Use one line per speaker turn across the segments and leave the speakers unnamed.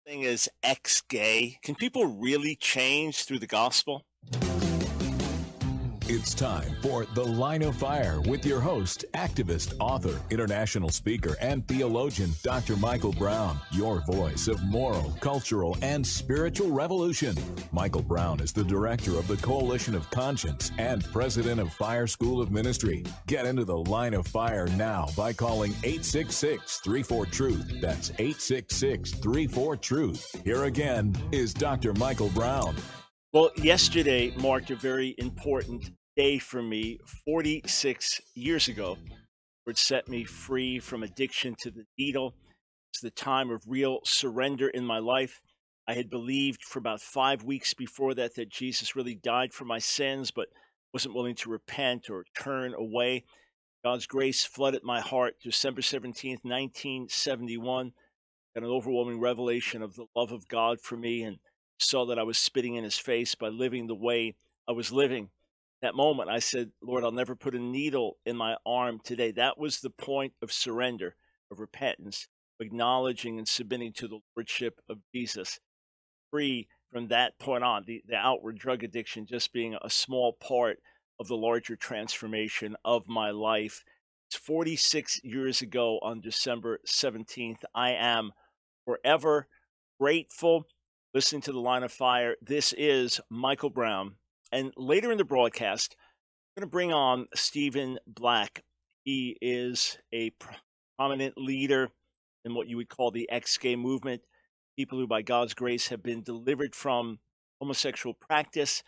Thing is ex-gay. Can people really change through the gospel?
It's time for The Line of Fire with your host, activist, author, international speaker, and theologian, Dr. Michael Brown, your voice of moral, cultural, and spiritual revolution. Michael Brown is the director of the Coalition of Conscience and president of Fire School of Ministry. Get into The Line of Fire now by calling 866-34-TRUTH. That's 866-34-TRUTH. Here again is Dr. Michael Brown.
Well, yesterday marked a very important day for me. 46 years ago, it set me free from addiction to the needle. It's the time of real surrender in my life. I had believed for about 5 weeks before that Jesus really died for my sins, but wasn't willing to repent or turn away. God's grace flooded my heart. December 17th, 1971, got an overwhelming revelation of the love of God for me, and saw that I was spitting in his face by living the way I was living. That moment, I said, Lord, I'll never put a needle in my arm today. That was the point of surrender, of repentance, acknowledging and submitting to the lordship of Jesus. Free from that point on, the outward drug addiction just being a small part of the larger transformation of my life. It's 46 years ago on December 17th. I am forever grateful. Listening to The Line of Fire, this is Michael Brown. And later in the broadcast, I'm going to bring on Stephen Black. He is a prominent leader in what you would call the ex-gay movement, people who by God's grace have been delivered from homosexual practice.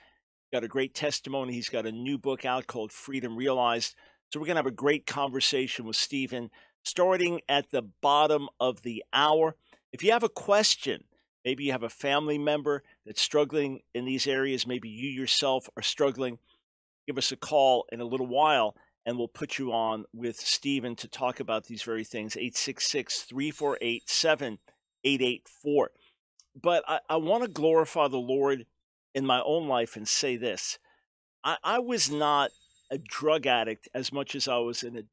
He's got a great testimony. He's got a new book out called Freedom Realized. So we're going to have a great conversation with Stephen, starting at the bottom of the hour. If you have a question, maybe you have a family member that's struggling in these areas. Maybe you yourself are struggling. Give us a call in a little while, and we'll put you on with Stephen to talk about these very things, 866-348-7884. But I want to glorify the Lord in my own life and say this. I was not a drug addict as much as I was an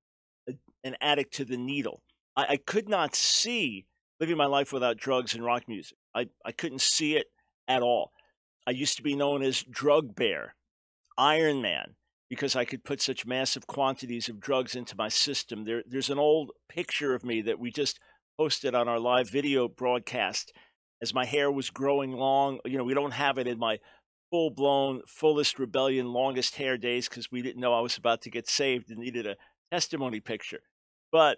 addict to the needle. I could not see living my life without drugs and rock music. I couldn't see it at all. I used to be known as Drug Bear, Iron Man, because I could put such massive quantities of drugs into my system. There's an old picture of me that we just posted on our live video broadcast as my hair was growing long. You know, we don't have it in my full-blown, fullest rebellion, longest hair days because we didn't know I was about to get saved and needed a testimony picture. But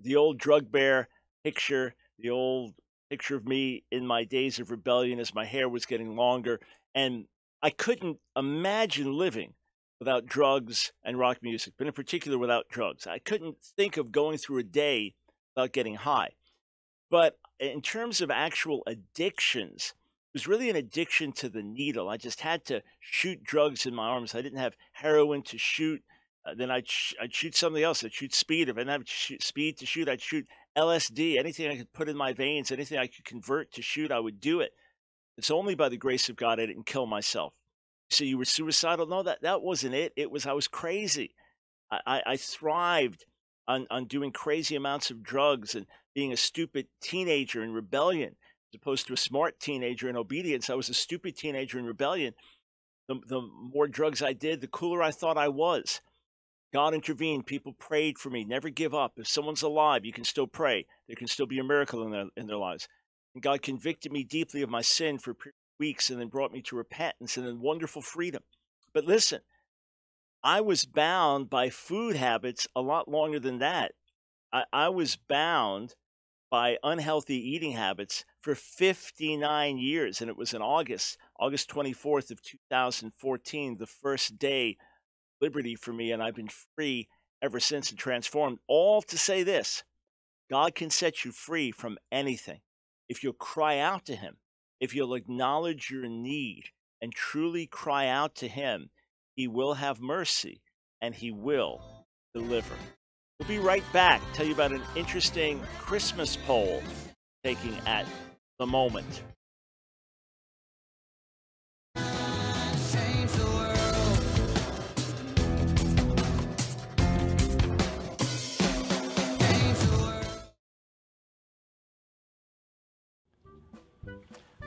the old Drug Bear picture, the old picture of me in my days of rebellion as my hair was getting longer, and I couldn't imagine living without drugs and rock music, but in particular without drugs. I couldn't think of going through a day without getting high. But in terms of actual addictions, it was really an addiction to the needle. I just had to shoot drugs in my arms. I didn't have heroin to shoot. Then I'd shoot something else. I'd shoot speed. If I didn't have speed to shoot, I'd shoot LSD. Anything I could put in my veins, anything I could convert to shoot, I would do it. It's only by the grace of God I didn't kill myself. So you were suicidal? No, that wasn't it. It was I was crazy. I thrived on doing crazy amounts of drugs and being a stupid teenager in rebellion, as opposed to a smart teenager in obedience. I was a stupid teenager in rebellion. The more drugs I did, the cooler I thought I was. God intervened. People prayed for me. Never give up. If someone's alive, you can still pray. There can still be a miracle in their lives. And God convicted me deeply of my sin for weeks and then brought me to repentance and then wonderful freedom. But listen, I was bound by food habits a lot longer than that. I was bound by unhealthy eating habits for 59 years. And it was in August 24th of 2014, the first day liberty for me, and I've been free ever since and transformed. All to say this: God can set you free from anything if you'll cry out to him, if you'll acknowledge your need and truly cry out to him. He will have mercy and he will deliver. We'll be right back. Tell you about an interesting Christmas poll taking at the moment.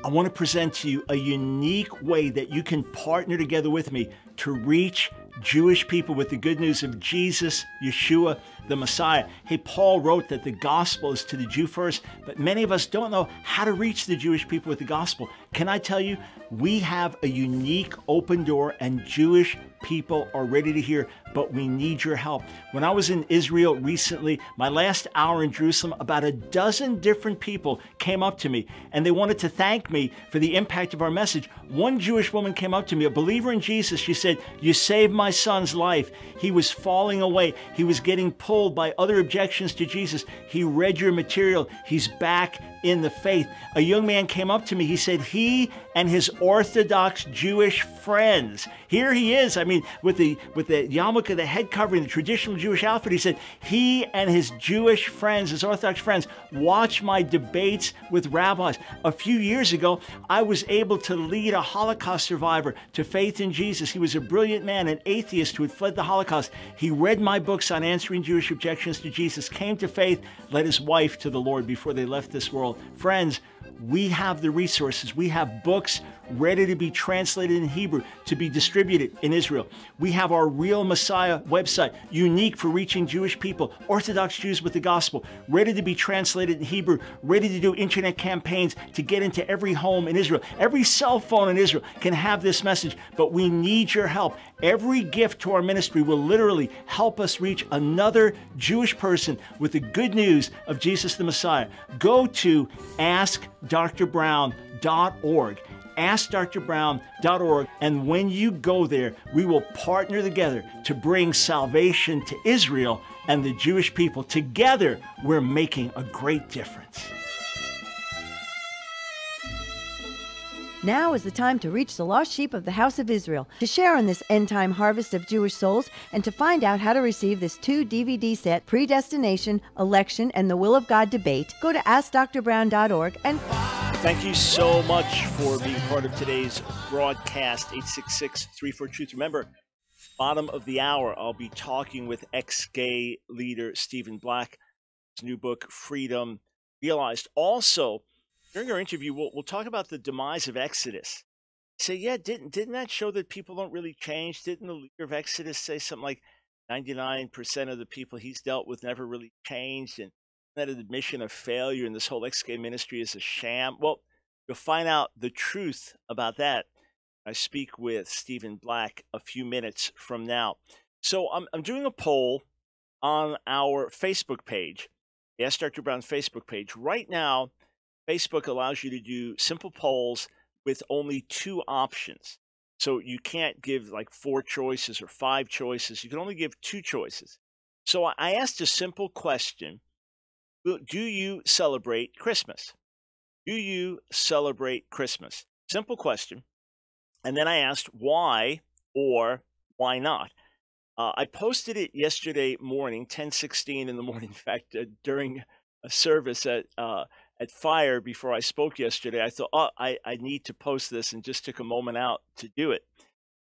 I want to present to you a unique way that you can partner together with me to reach Jewish people with the good news of Jesus, Yeshua, the Messiah. Hey, Paul wrote that the gospel is to the Jew first, but many of us don't know how to reach the Jewish people with the gospel. Can I tell you, we have a unique open door and Jewish people are ready to hear, but we need your help. When I was in Israel recently, my last hour in Jerusalem, about a dozen different people came up to me and they wanted to thank me for the impact of our message. One Jewish woman came up to me, a believer in Jesus. She said, "You saved my son's life. He was falling away. He was getting pulled by other objections to Jesus. He read your material. He's back in the faith." A young man came up to me. He said he and his Orthodox Jewish friends, here he is, I mean, with the yarmulke, the head covering, the traditional Jewish outfit, he said he and his Jewish friends, his Orthodox friends, watch my debates with rabbis. A few years ago, I was able to lead a Holocaust survivor to faith in Jesus. He was a brilliant man, an atheist who had fled the Holocaust. He read my books on answering Jewish objections to Jesus, came to faith, led his wife to the Lord before they left this world. Friends, we have the resources. We have books ready to be translated in Hebrew to be distributed in Israel. We have our Real Messiah website, unique for reaching Jewish people, Orthodox Jews with the gospel, ready to be translated in Hebrew, ready to do internet campaigns to get into every home in Israel. Every cell phone in Israel can have this message, but we need your help. Every gift to our ministry will literally help us reach another Jewish person with the good news of Jesus the Messiah. Go to AskDrBrown.org. AskDrBrown.org. And when you go there, we will partner together to bring salvation to Israel and the Jewish people. Together, we're making a great difference.
Now is the time to reach the lost sheep of the house of Israel, to share in this end-time harvest of Jewish souls, and to find out how to receive this 2-DVD set, Predestination, Election, and the Will of God Debate. Go to AskDrBrown.org and...
Thank you so much for being part of today's broadcast, 866-34-TRUTH. Remember, bottom of the hour, I'll be talking with ex-gay leader Stephen Black. His new book, Freedom Realized. Also, during our interview, we'll talk about the demise of Exodus. Say, yeah, didn't that show that people don't really change? Didn't the leader of Exodus say something like 99% of the people he's dealt with never really changed? And that an admission of failure, and this whole ex-gay ministry is a sham? Well, you'll find out the truth about that. I speak with Stephen Black a few minutes from now. So I'm doing a poll on our Facebook page, the Ask Dr. Brown Facebook page. Right now, Facebook allows you to do simple polls with only 2 options. So you can't give like 4 choices or 5 choices. You can only give 2 choices. So I asked a simple question. Do you celebrate Christmas? Do you celebrate Christmas? Simple question. And then I asked why or why not. I posted it yesterday morning, 10:16 in the morning. In fact, during a service at Fire before I spoke yesterday, I thought, oh, I need to post this, and just took a moment out to do it.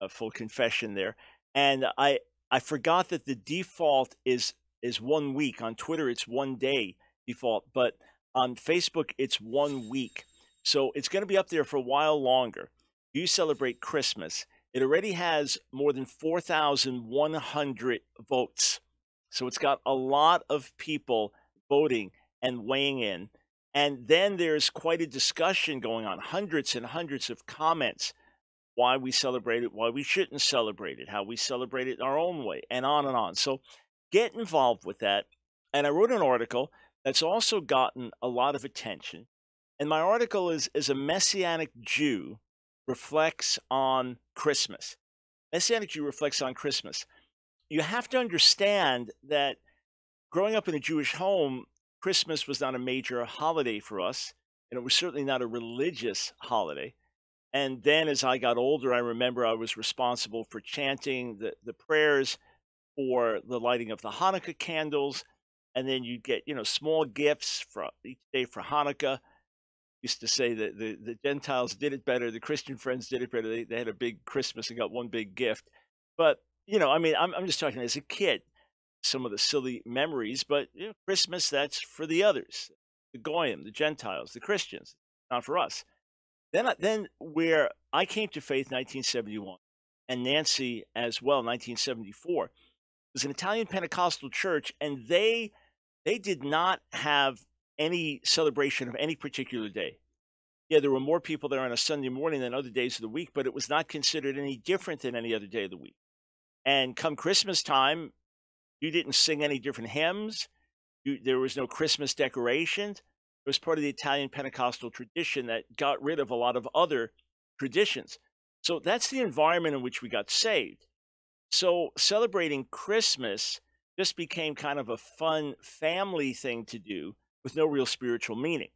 A full confession there. And I forgot that the default is 1 week. On Twitter, it's 1 day default, but on Facebook, it's 1 week. So it's going to be up there for a while longer. Do you celebrate Christmas? It already has more than 4,100 votes. So it's got a lot of people voting and weighing in. And then there's quite a discussion going on, hundreds and hundreds of comments, why we celebrate it, why we shouldn't celebrate it, how we celebrate it in our own way, and on and on. So get involved with that. And I wrote an article that's also gotten a lot of attention. And my article is a Messianic Jew reflects on Christmas. Messianic Jew reflects on Christmas. You have to understand that growing up in a Jewish home, Christmas was not a major holiday for us, and it was certainly not a religious holiday. And then as I got older, I remember I was responsible for chanting the prayers for the lighting of the Hanukkah candles. And then you'd get, small gifts for each day for Hanukkah. Used to say that the Gentiles did it better. The Christian friends did it better. They had a big Christmas and got one big gift. But, I'm just talking as a kid, some of the silly memories. But Christmas, that's for the others, the Goyim, the Gentiles, the Christians, not for us. Then where I came to faith 1971, and Nancy as well, 1974, was an Italian Pentecostal church, and they did not have any celebration of any particular day. Yeah, there were more people there on a Sunday morning than other days of the week, but it was not considered any different than any other day of the week. And come Christmas time, you didn't sing any different hymns. There was no Christmas decorations. It was part of the Italian Pentecostal tradition that got rid of a lot of other traditions. So that's the environment in which we got saved. So celebrating Christmas just became kind of a fun family thing to do with no real spiritual meaning.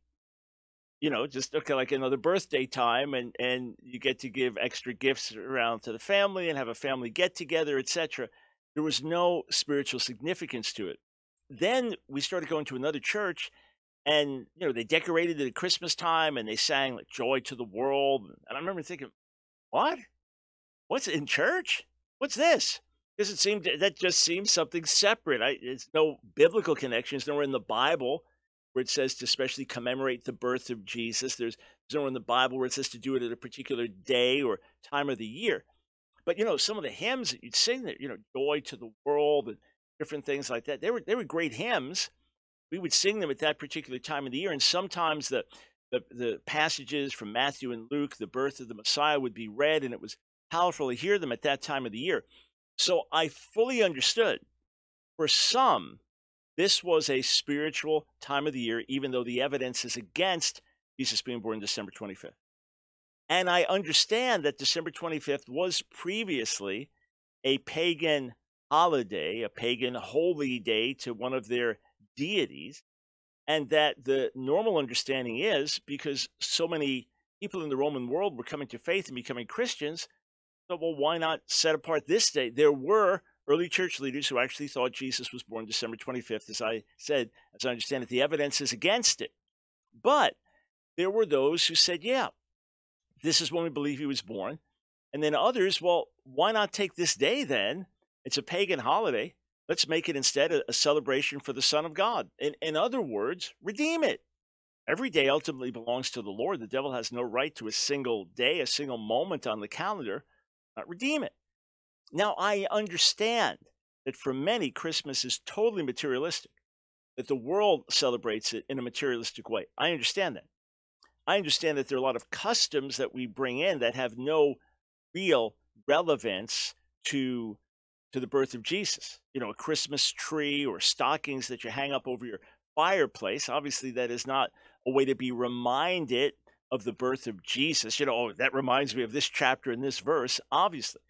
Just okay, like another birthday time, and you get to give extra gifts around to the family and have a family get together, etc. There was no spiritual significance to it. Then we started going to another church, and they decorated it at Christmas time, and they sang like "Joy to the World," and I remember thinking, "What? What's in church? What's this?" Because it seemed that just seems something separate. It's no biblical connection. It's nowhere in the Bible where it says to especially commemorate the birth of Jesus. There's nowhere in the Bible where it says to do it at a particular day or time of the year. But some of the hymns that you'd sing there, "Joy to the World" and different things like that. They were great hymns. We would sing them at that particular time of the year, and sometimes the passages from Matthew and Luke, the birth of the Messiah, would be read, and it was powerful to hear them at that time of the year. So I fully understood. For some, this was a spiritual time of the year, even though the evidence is against Jesus being born December 25th. And I understand that December 25th was previously a pagan holiday, a pagan holy day to one of their deities, and that the normal understanding is because so many people in the Roman world were coming to faith and becoming Christians, so well, why not set apart this day? There were early church leaders who actually thought Jesus was born December 25th, as I said, as I understand it, the evidence is against it. But there were those who said, yeah, this is when we believe he was born. And then others, well, why not take this day then? It's a pagan holiday. Let's make it instead a celebration for the Son of God. In other words, redeem it. Every day ultimately belongs to the Lord. The devil has no right to a single day, a single moment on the calendar. Not redeem it. Now, I understand that for many, Christmas is totally materialistic, that the world celebrates it in a materialistic way. I understand that. I understand that there are a lot of customs that we bring in that have no real relevance to the birth of Jesus. A Christmas tree or stockings that you hang up over your fireplace. Obviously, that is not a way to be reminded of the birth of Jesus. Oh, that reminds me of this chapter in this verse, obviously.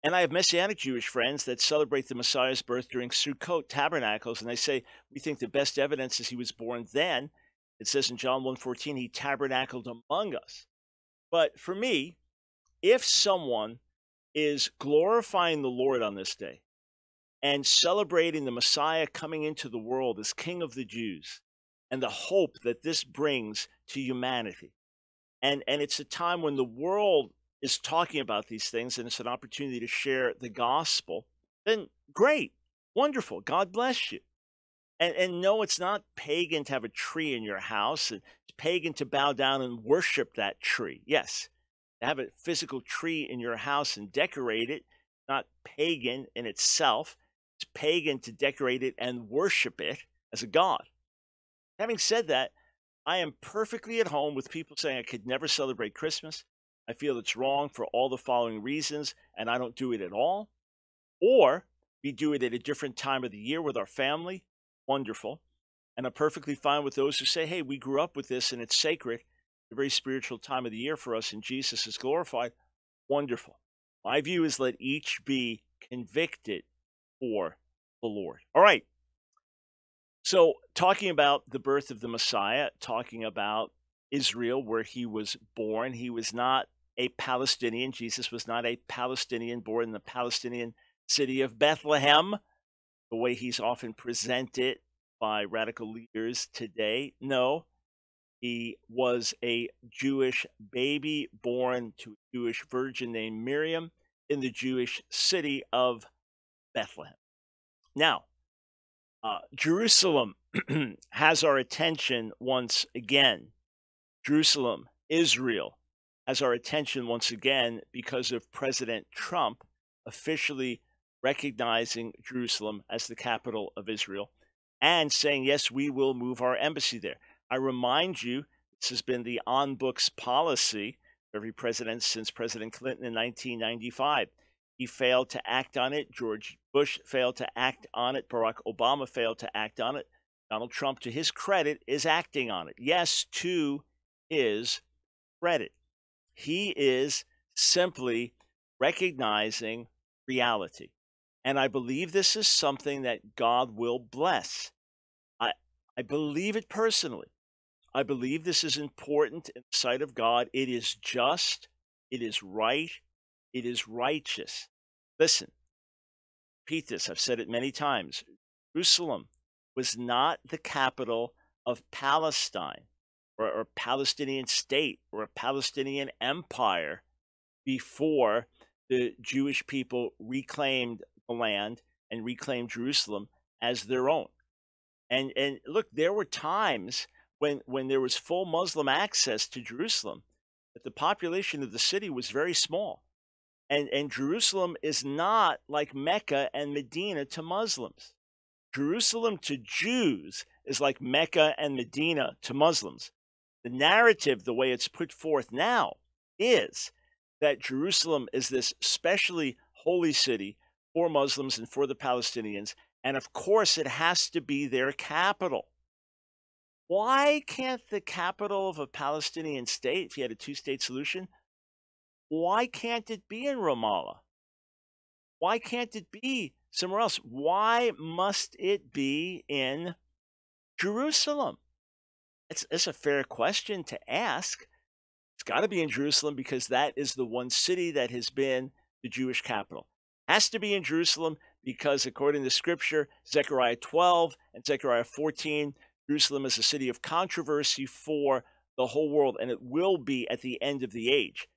And I have Messianic Jewish friends that celebrate the Messiah's birth during Sukkot tabernacles, and they say, we think the best evidence is he was born then. It says in John 1:14, he tabernacled among us. But for me, if someone is glorifying the Lord on this day and celebrating the Messiah coming into the world as King of the Jews and the hope that this brings to humanity, and it's a time when the world is talking about these things and it's an opportunity to share the gospel, then great, wonderful, God bless you. And no, it's not pagan to have a tree in your house. It's pagan to bow down and worship that tree. Yes, to have a physical tree in your house and decorate it, not pagan in itself. It's pagan to decorate it and worship it as a god. Having said that, I am perfectly at home with people saying I could never celebrate Christmas. I feel it's wrong for all the following reasons, and I don't do it at all. Or we do it at a different time of the year with our family. Wonderful. And I'm perfectly fine with those who say, hey, we grew up with this and it's sacred, a very spiritual time of the year for us, and Jesus is glorified. Wonderful. My view is let each be convicted for the Lord. All right. So talking about the birth of the Messiah, talking about Israel, where he was born, he was not a Palestinian. Jesus was not a Palestinian born in the Palestinian city of Bethlehem, the way he's often presented by radical leaders today. No, he was a Jewish baby born to a Jewish virgin named Miriam in the Jewish city of Bethlehem. Now, Jerusalem has our attention once again. Jerusalem, Israel, has our attention once again because of President Trump officially recognizing Jerusalem as the capital of Israel and saying, yes, we will move our embassy there. I remind you, this has been the on books policy of every president since President Clinton in 1995. He failed to act on it. George Bush failed to act on it. Barack Obama failed to act on it. Donald Trump, to his credit, is acting on it. Yes, to his credit. He is simply recognizing reality. And I believe this is something that God will bless. I believe it personally. I believe this is important in the sight of God. It is just, it is right, it is righteous. Listen, repeat this. I've said it many times. Jerusalem was not the capital of Palestine or Palestinian state or a Palestinian empire before the Jewish people reclaimed the land and reclaimed Jerusalem as their own. And look, there were times when there was full Muslim access to Jerusalem, that the population of the city was very small. And Jerusalem is not like Mecca and Medina to Muslims. Jerusalem to Jews is like Mecca and Medina to Muslims. The narrative, the way it's put forth now, is that Jerusalem is this specially holy city for Muslims and for the Palestinians. And of course, it has to be their capital. Why can't the capital of a Palestinian state, if you had a two-state solution, why can't it be in Ramallah? Why can't it be somewhere else? Why must it be in Jerusalem? It's a fair question to ask. It's got to be in Jerusalem because that is the one city that has been the Jewish capital. It has to be in Jerusalem because according to Scripture, Zechariah 12 and Zechariah 14, Jerusalem is a city of controversy for the whole world, and it will be at the end of the age.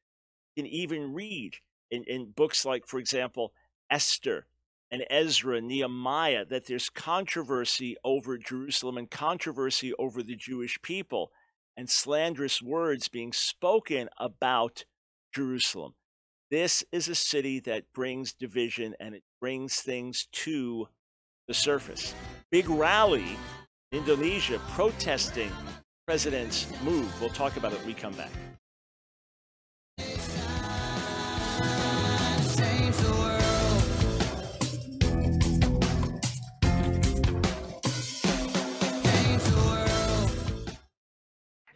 You can even read in books like, for example, Esther and Ezra, Nehemiah, that there's controversy over Jerusalem and controversy over the Jewish people and slanderous words being spoken about Jerusalem. This is a city that brings division and it brings things to the surface. Big rally, Indonesia protesting president's move. We'll talk about it when we come back.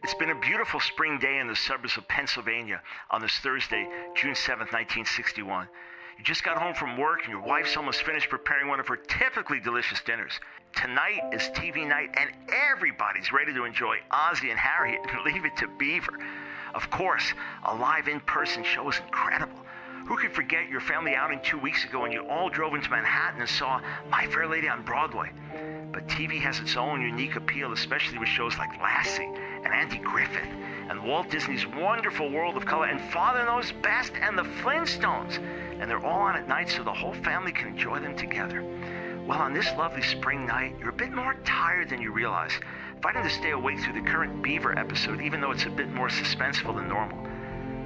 It's been a beautiful spring day in the suburbs of Pennsylvania on this Thursday, June 7th, 1961. You just got home from work and your wife's almost finished preparing one of her typically delicious dinners. Tonight is TV night and everybody's ready to enjoy Ozzie and Harriet and Leave It to Beaver. Of course, a live in-person show is incredible. Who could forget your family outing 2 weeks ago when you all drove into Manhattan and saw My Fair Lady on Broadway? But TV has its own unique appeal, especially with shows like Lassie and Andy Griffith and Walt Disney's Wonderful World of Color and Father Knows Best and the Flintstones. And they're all on at night so the whole family can enjoy them together. Well, on this lovely spring night, you're a bit more tired than you realize, fighting to stay awake through the current Beaver episode, even though it's a bit more suspenseful than normal.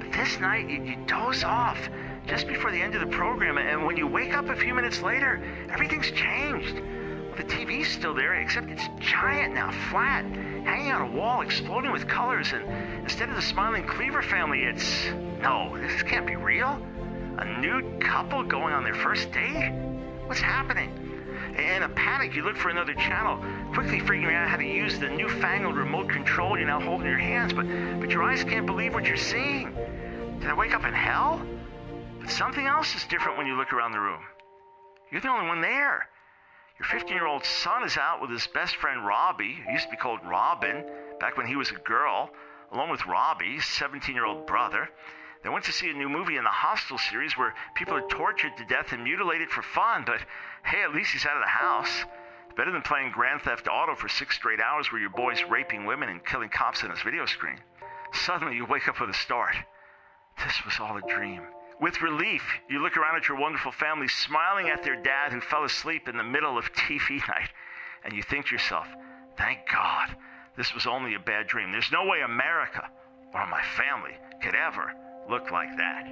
But this night, you doze off just before the end of the program, and when you wake up a few minutes later, everything's changed. Well, the TV's still there, except it's giant now, flat, hanging on a wall, exploding with colors, and instead of the smiling Cleaver family, it's... No, this can't be real. A nude couple going on their first date? What's happening? In a panic, you look for another channel, quickly figuring out how to use the newfangled remote control you now hold in your hands, but your eyes can't believe what you're seeing. Did I wake up in hell? But something else is different when you look around the room. You're the only one there. Your 15-year-old son is out with his best friend Robbie, who used to be called Robin, back when he was a girl, along with Robbie's 17-year-old brother. They went to see a new movie in the Hostel series where people are tortured to death and mutilated for fun, but hey, at least he's out of the house. It's better than playing Grand Theft Auto for 6 straight hours where your boy's raping women and killing cops on his video screen. Suddenly, you wake up with a start. This was all a dream. With relief, you look around at your wonderful family smiling at their dad who fell asleep in the middle of TV night, and you think to yourself, thank God, this was only a bad dream. There's no way America, or my family could ever look like that.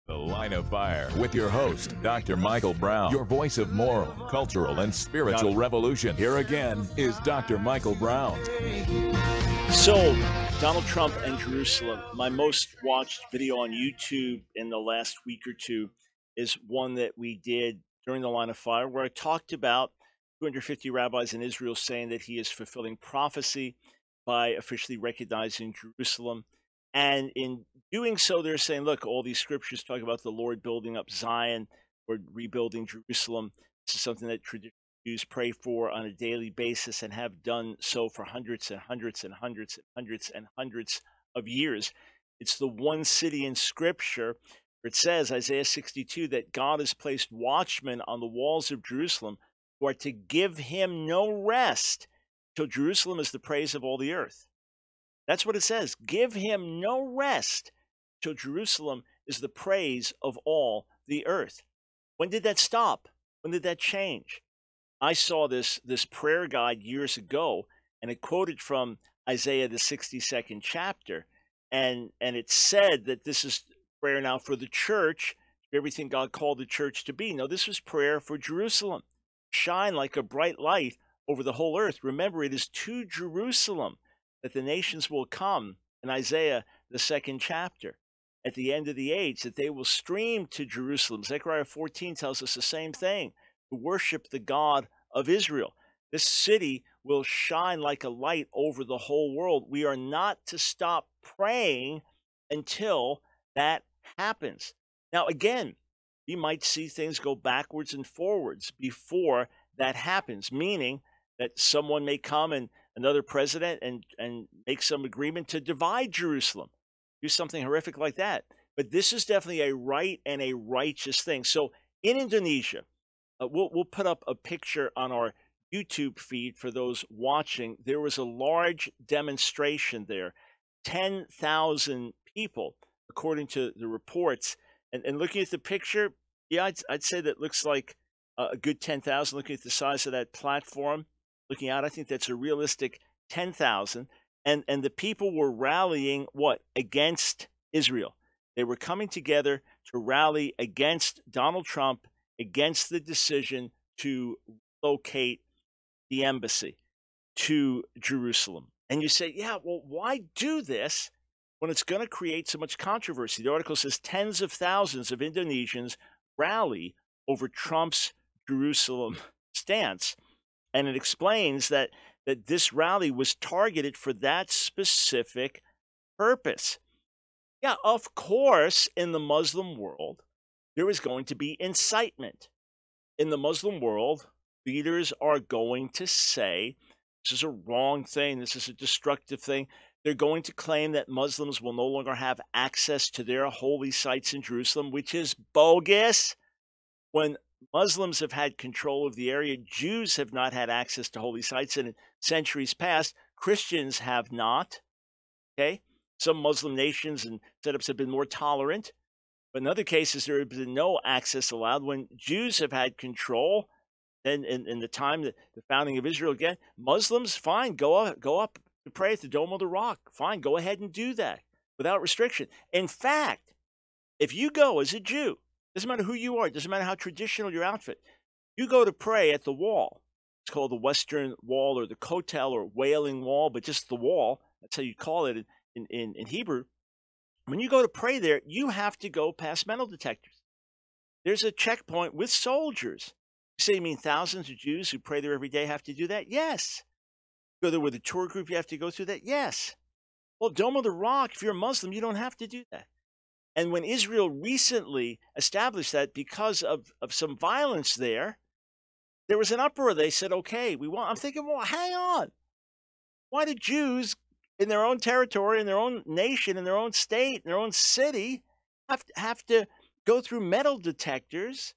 The Line of Fire with your host, Dr. Michael Brown, your voice of moral, cultural, and spiritual revolution. Here again is Dr. Michael Brown.
So, Donald Trump and Jerusalem. My most watched video on YouTube in the last week or two is one that we did during the Line of Fire, where I talked about 250 rabbis in Israel saying that he is fulfilling prophecy by officially recognizing Jerusalem. And in doing so, they're saying, look, all these scriptures talk about the Lord building up Zion or rebuilding Jerusalem. This is something that traditional Jews pray for on a daily basis and have done so for hundreds and hundreds and hundreds and hundreds and hundreds of years. It's the one city in Scripture where it says, Isaiah 62, that God has placed watchmen on the walls of Jerusalem who are to give him no rest till Jerusalem is the praise of all the earth. That's what it says. Give him no rest till Jerusalem is the praise of all the earth. When did that stop? When did that change? I saw this prayer guide years ago, and it quoted from Isaiah, the 62nd chapter. And it said that this is prayer now for the church, everything God called the church to be. No, this was prayer for Jerusalem. Shine like a bright light over the whole earth. Remember, it is to Jerusalem that the nations will come in Isaiah, the 2nd chapter. At the end of the age, that they will stream to Jerusalem. Zechariah 14 tells us the same thing, to worship the God of Israel. This city will shine like a light over the whole world. We are not to stop praying until that happens. Now, again, we might see things go backwards and forwards before that happens, meaning that someone may come and another president and make some agreement to divide Jerusalem, do something horrific like that. But this is definitely a right and a righteous thing. So in Indonesia, we'll put up a picture on our YouTube feed for those watching. There was a large demonstration there, 10,000 people, according to the reports. And looking at the picture, yeah, I'd say that looks like a good 10,000. Looking at the size of that platform, looking out, I think that's a realistic 10,000. And the people were rallying what? Against Israel. They were coming together to rally against Donald Trump, against the decision to locate the embassy to Jerusalem. And you say, yeah, well, why do this when it's going to create so much controversy? The article says tens of thousands of Indonesians rally over Trump's Jerusalem stance. And it explains that this rally was targeted for that specific purpose. Yeah, of course, in the Muslim world, there is going to be incitement. In the Muslim world, leaders are going to say, this is a wrong thing, this is a destructive thing. They're going to claim that Muslims will no longer have access to their holy sites in Jerusalem, which is bogus. When Muslims have had control of the area, Jews have not had access to holy sites, and in centuries past, Christians have not. Okay? Some Muslim nations and setups have been more tolerant, but in other cases, there has been no access allowed. When Jews have had control, then in the time that the founding of Israel, again, Muslims, fine, go up to pray at the Dome of the Rock. Fine, go ahead and do that without restriction. In fact, if you go as a Jew, doesn't matter who you are, doesn't matter how traditional your outfit, you go to pray at the wall. It's called the Western Wall or the Kotel or Wailing Wall, but just the wall. That's how you call it in Hebrew. When you go to pray there, you have to go past metal detectors. There's a checkpoint with soldiers. You say, you mean thousands of Jews who pray there every day have to do that? Yes. Go there with a tour group, you have to go through that? Yes. Well, Dome of the Rock, if you're a Muslim, you don't have to do that. And when Israel recently established that because of some violence there was an uproar. They said, okay, I'm thinking, well, hang on. Why do Jews in their own territory, in their own nation, in their own state, in their own city, have to go through metal detectors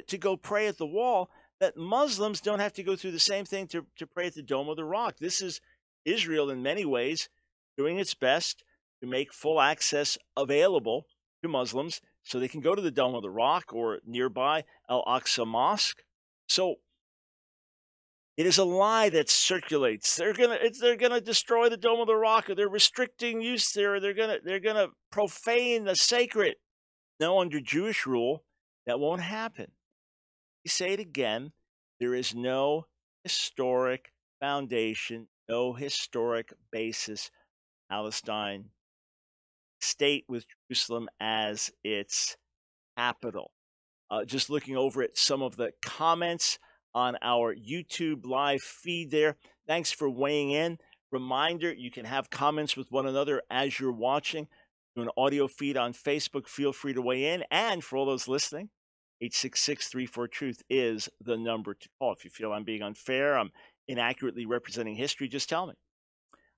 to go pray at the wall, that Muslims don't have to go through the same thing to pray at the Dome of the Rock? This is Israel in many ways doing its best to make full access available to Muslims so they can go to the Dome of the Rock or nearby Al-Aqsa Mosque. So It is a lie that circulates. They're gonna destroy the Dome of the Rock, or they're restricting use there, or they're gonna profane the sacred. No, under Jewish rule, that won't happen. You say it again. There is no historic foundation, no historic basis. Palestine state with Jerusalem as its capital. Just looking over at some of the comments on our YouTube live feed there. Thanks for weighing in. Reminder, you can have comments with one another as you're watching. Do an audio feed on Facebook. Feel free to weigh in. And for all those listening, 866-34-TRUTH is the number to call. If you feel I'm being unfair, I'm inaccurately representing history, just tell me.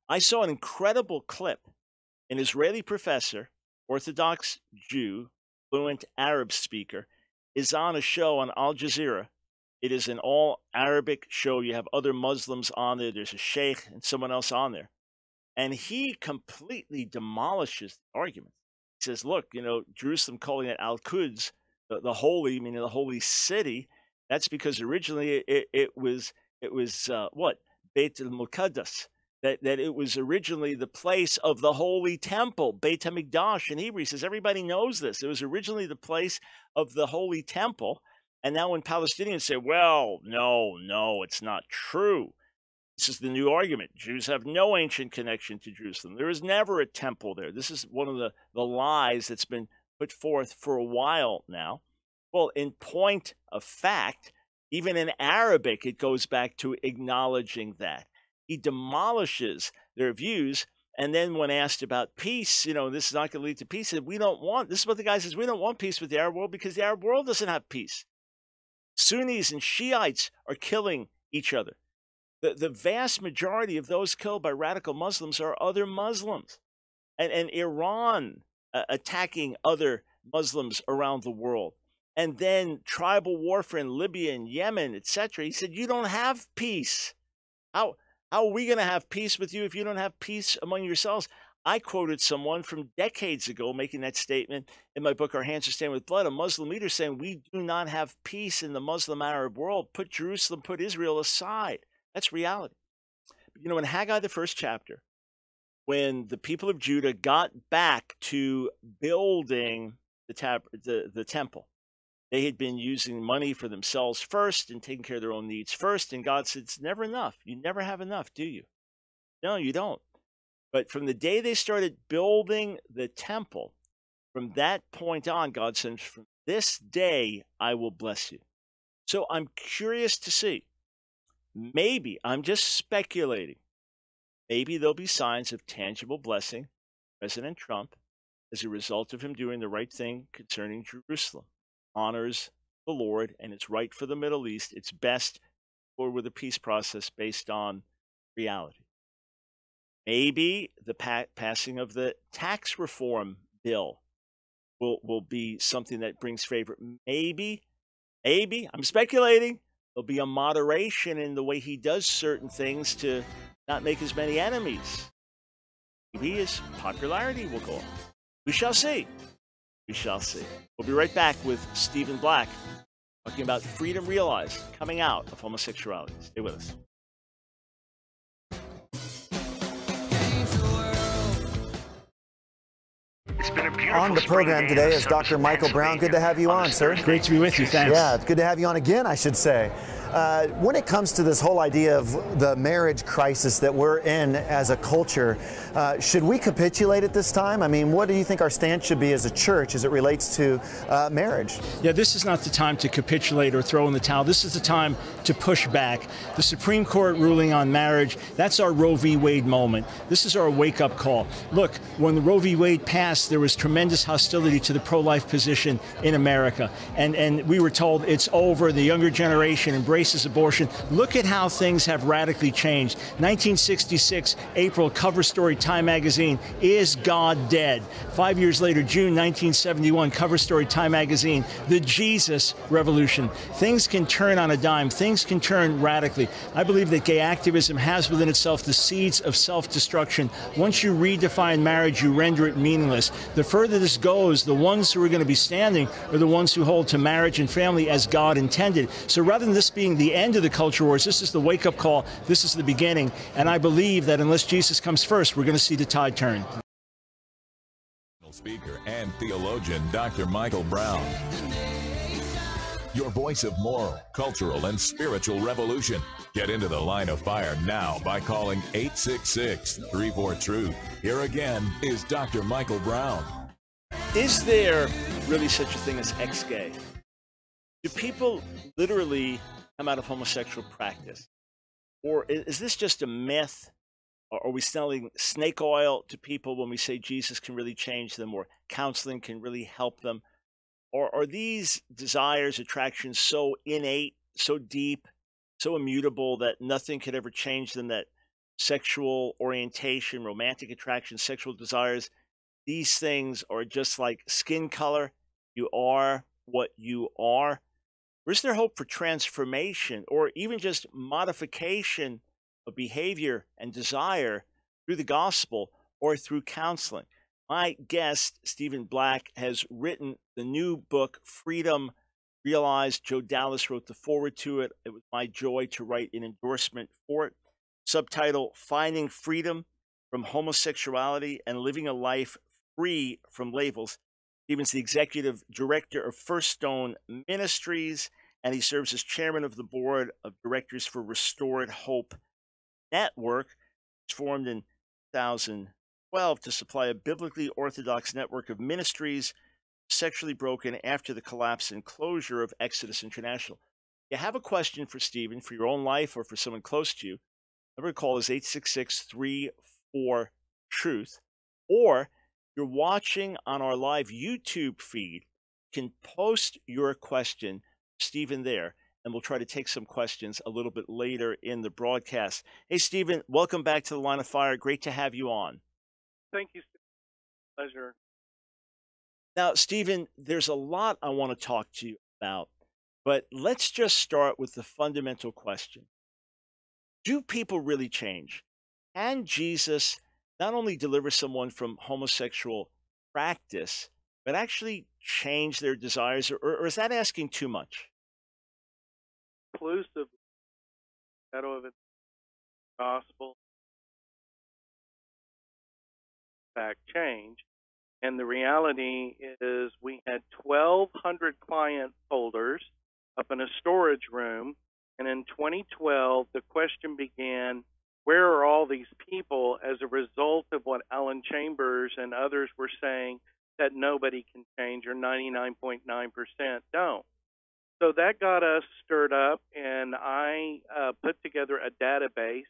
I saw an incredible clip. An Israeli professor, Orthodox Jew, fluent Arab speaker, is on a show on Al Jazeera. It is an all-Arabic show. You have other Muslims on there. There's a sheikh and someone else on there. And he completely demolishes the argument. He says, look, Jerusalem calling it Al-Quds, the holy, meaning the holy city, that's because originally it was what? Beit al-Muqaddas. That it was originally the place of the holy temple, Beit HaMikdash in Hebrew. He says everybody knows this. It was originally the place of the holy temple. And now when Palestinians say, well, no, it's not true. This is the new argument. Jews have no ancient connection to Jerusalem. There was never a temple there. This is one of the lies that's been put forth for a while now. Well, in point of fact, even in Arabic, it goes back to acknowledging that. He demolishes their views. And then when asked about peace, this is not going to lead to peace. He said, this is what the guy says, we don't want peace with the Arab world because the Arab world doesn't have peace. Sunnis and Shiites are killing each other. The vast majority of those killed by radical Muslims are other Muslims. And Iran attacking other Muslims around the world. And then tribal warfare in Libya and Yemen, etc. He said, you don't have peace. How are we going to have peace with you if you don't have peace among yourselves? I quoted someone from decades ago making that statement in my book, Our Hands Are Stained with Blood, a Muslim leader saying, we do not have peace in the Muslim Arab world. Put Jerusalem, put Israel aside. That's reality. But in Haggai, the first chapter, when the people of Judah got back to building the temple, they had been using money for themselves first and taking care of their own needs first. And God said, it's never enough. You never have enough, do you? No, you don't. But from the day they started building the temple, from that point on, God said, from this day, I will bless you. So I'm curious to see. Maybe, I'm just speculating, maybe there'll be signs of tangible blessing, President Trump, as a result of him doing the right thing concerning Jerusalem. Honors the Lord, and it's right for the Middle East. It's best forward with a peace process based on reality. Maybe the passing of the tax reform bill will be something that brings favor. Maybe, I'm speculating, there'll be a moderation in the way he does certain things to not make as many enemies. Maybe his popularity will go up. We shall see. We shall see. We'll be right back with Stephen Black talking about freedom realized coming out of homosexuality. Stay with us. It's been a beautiful
on the program today is Dr. Michael Brown. Good to have you on, sir.
Great to be with you. Thanks.
Yeah, it's good to have you on again, I should say. When it comes to this whole idea of the marriage crisis that we're in as a culture, should we capitulate at this time? I mean, what do you think our stance should be as a church as it relates to marriage?
Yeah, this is not the time to capitulate or throw in the towel. This is the time to push back. The Supreme Court ruling on marriage, that's our Roe v. Wade moment. This is our wake-up call. Look, when the Roe v. Wade passed, there was tremendous hostility to the pro-life position in America. And we were told it's over, the younger generation embraces abortion. Look at how things have radically changed. 1966, April, cover story, Time magazine, Is God Dead? 5 years later, June 1971, cover story, Time magazine, The Jesus Revolution. Things can turn on a dime. Things can turn radically. I believe that gay activism has within itself the seeds of self-destruction. Once you redefine marriage, you render it meaningless. The further this goes, the ones who are going to be standing are the ones who hold to marriage and family as God intended. So rather than this being seeing the end of the culture wars. This is the wake-up call. This is the beginning. And I believe that unless Jesus comes first, we're going to see the tide turn.
Speaker and theologian Dr. Michael Brown. Your voice of moral, cultural, and spiritual revolution. Get into the line of fire now by calling 866-34-TRUTH. Here again is Dr. Michael Brown.
Is there really such a thing as ex-gay? Do people literally come out of homosexual practice? Or is this just a myth? Or are we selling snake oil to people when we say Jesus can really change them, or counseling can really help them? Or are these desires, attractions so innate, so deep, so immutable that nothing could ever change them, that sexual orientation, romantic attraction, sexual desires, these things are just like skin color? You are what you are. Or is there hope for transformation or even just modification of behavior and desire through the gospel or through counseling? My guest, Stephen Black, has written the new book, Freedom Realized. Joe Dallas wrote the foreword to it. It was my joy to write an endorsement for it. Subtitle, Finding Freedom from Homosexuality and Living a Life Free from Labels. Stephen's the executive director of First Stone Ministries, and he serves as chairman of the board of directors for Restored Hope Network, which formed in 2012 to supply a biblically orthodox network of ministries sexually broken after the collapse and closure of Exodus International. If you have a question for Stephen, for your own life or for someone close to you, number to call is 866-34-TRUTH, or you're watching on our live YouTube feed, you can post your question, Stephen, there, and we'll try to take some questions a little bit later in the broadcast. Hey, Stephen, welcome back to the Line of Fire. Great to have you on.
Thank you, Stephen. Pleasure.
Now, Stephen, there's a lot I want to talk to you about, but let's just start with the fundamental question. Do people really change? Can Jesus not only deliver someone from homosexual practice, but actually change their desires, or is that asking too much?
Inclusive, shadow of its gospel, fact change. And the reality is we had 1,200 client folders up in a storage room. And in 2012, the question began, where are all these people as a result of what Alan Chambers and others were saying that nobody can change, or 99.9% don't? So that got us stirred up, and I put together a database,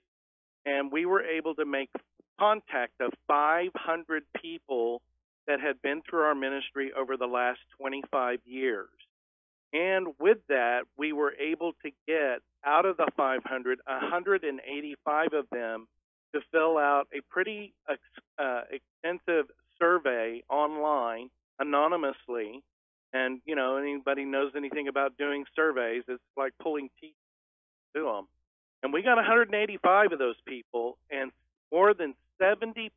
and we were able to make contact of 500 people that had been through our ministry over the last 25 years. And with that, we were able to get out of the 500, 185 of them to fill out a pretty extensive survey online anonymously. And, you know, anybody knows anything about doing surveys, it's like pulling teeth to them. And we got 185 of those people, and more than 70%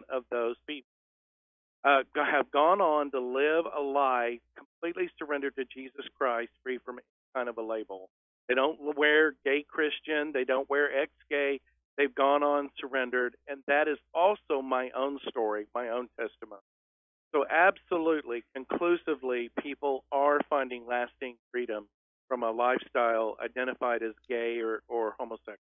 of those people have gone on to live a life completely surrendered to Jesus Christ, free from any kind of a label. They don't wear gay Christian. They don't wear ex-gay. They've gone on surrendered. And that is also my own story, my own testimony. So absolutely, conclusively, people are finding lasting freedom from a lifestyle identified as gay or homosexual.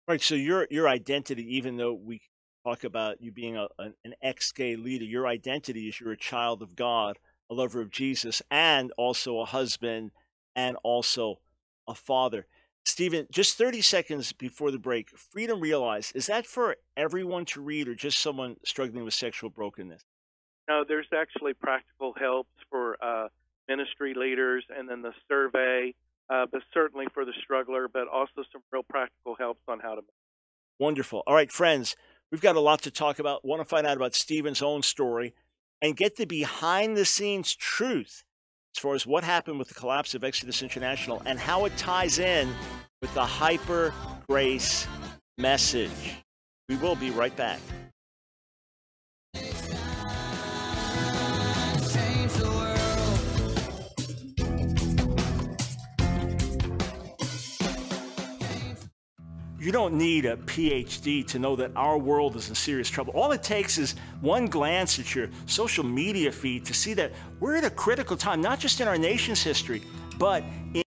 Right. So your identity, even though we talk about you being an ex-gay leader, your identity is you're a child of God, a lover of Jesus, and also a husband, and also a father. Stephen, just 30 seconds before the break, Freedom Realized, is that for everyone to read or just someone struggling with sexual brokenness?
No, there's actually practical helps for ministry leaders, and then the survey, but certainly for the struggler, but also some real practical helps on how to.
Wonderful. All right, friends, we've got a lot to talk about. Want to find out about Stephen's own story and get the behind-the-scenes truth as far as what happened with the collapse of Exodus International and how it ties in with the hyper grace message. We will be right back.
You don't need a PhD to know that our world is in serious trouble. All it takes is one glance at your social media feed to see that we're at a critical time, not just in our nation's history, but in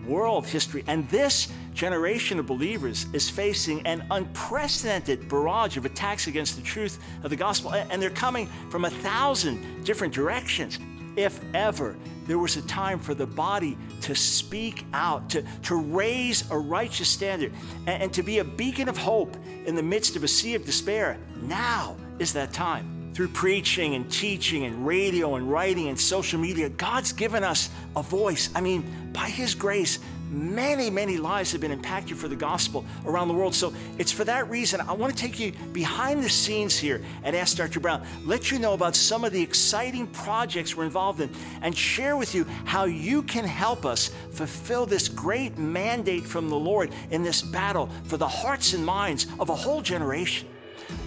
world history. And this generation of believers is facing an unprecedented barrage of attacks against the truth of the gospel. And they're coming from 1,000 different directions. If ever there was a time for the body to speak out, to raise a righteous standard, and to be a beacon of hope in the midst of a sea of despair, now is that time. Through preaching and teaching and radio and writing and social media, God's given us a voice. I mean, by His grace, many, many lives have been impacted for the gospel around the world. So it's for that reason I want to take you behind the scenes here at Ask Dr. Brown, let you know about some of the exciting projects we're involved in, and share with you how you can help us fulfill this great mandate from the Lord in this battle for the hearts and minds of a whole generation.